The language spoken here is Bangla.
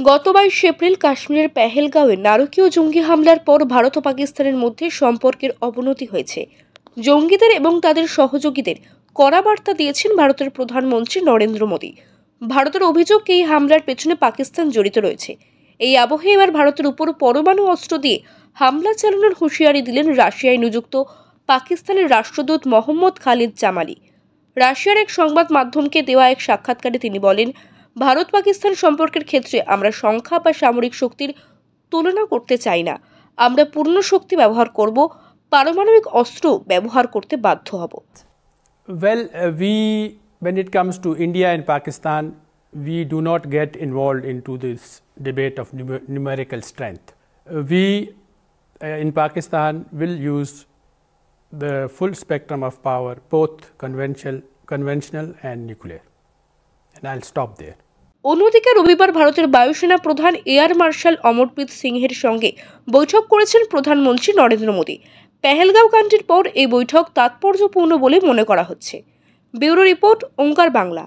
গত 22 এপ্রিল কাশ্মীরের পেহেলগাঁওয়ে নারকীয় জঙ্গি হামলার পর ভারত ও পাকিস্তানের মধ্যে সম্পর্কের অবনতি হয়েছে। জঙ্গিদের এবং তাদের সহযোগীদের কড়া বার্তা দিয়েছেন ভারতের প্রধানমন্ত্রী নরেন্দ্র মোদী। ভারতের অভিযোগ, এই হামলার পেছনে পাকিস্তান জড়িত রয়েছে। এই আবহে এবার ভারতের উপর পরমাণু অস্ত্র দিয়ে হামলা চালানোর হুঁশিয়ারি দিলেন রাশিয়ায় নিযুক্ত পাকিস্তানের রাষ্ট্রদূত মোহাম্মদ খালিদ জামালি। রাশিয়ার এক সংবাদ মাধ্যমকে দেওয়া এক সাক্ষাৎকারে তিনি বলেন, ভারত পাকিস্তান সম্পর্কের ক্ষেত্রে আমরা সংখ্যা বা সামরিক শক্তির তুলনা করতে চাই না। আমরা পূর্ণ শক্তি ব্যবহার করব, পারমাণবিক অস্ত্র ব্যবহার করতে বাধ্য হব। Well, when it comes to India and Pakistan, we do not get involved into this debate of numerical strength. We in Pakistan will use the full spectrum of power, both conventional and nuclear. And I'll stop there. অন্যদিকে রবিবার ভারতের বায়ুসেনা প্রধান এয়ার মার্শাল অমরপ্রীত সিংহের সঙ্গে বৈঠক করেছেন প্রধানমন্ত্রী নরেন্দ্র মোদী। পেহেলগাঁও কাণ্ডের পর এই বৈঠক তাৎপর্যপূর্ণ বলে মনে করা হচ্ছে। ব্যুরো রিপোর্ট, ওঙ্কার বাংলা।